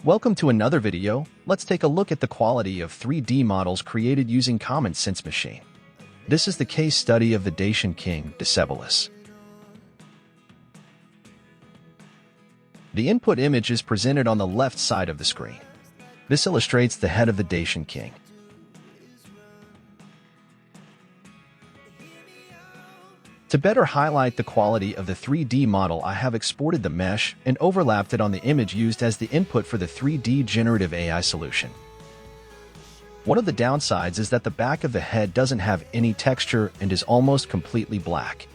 Welcome to another video. Let's take a look at the quality of 3D models created using Common Sense Machine. This is the case study of the Dacian King, Decebalus. The input image is presented on the left side of the screen. This illustrates the head of the Dacian King. To better highlight the quality of the 3D model, I have exported the mesh and overlapped it on the image used as the input for the 3D generative AI solution. One of the downsides is that the back of the head doesn't have any texture and is almost completely black.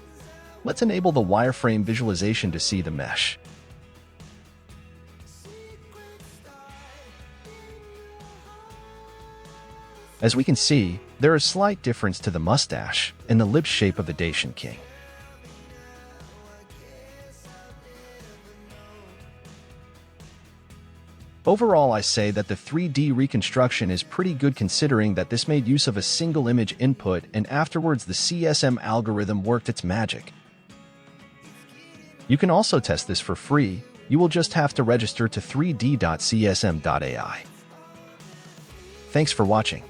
Let's enable the wireframe visualization to see the mesh. As we can see, there is slight difference to the mustache and the lip shape of the Dacian King. Overall, I say that the 3D reconstruction is pretty good considering that this made use of a single image input and afterwards the CSM algorithm worked its magic. You can also test this for free. You will just have to register to 3d.csm.ai. Thanks for watching.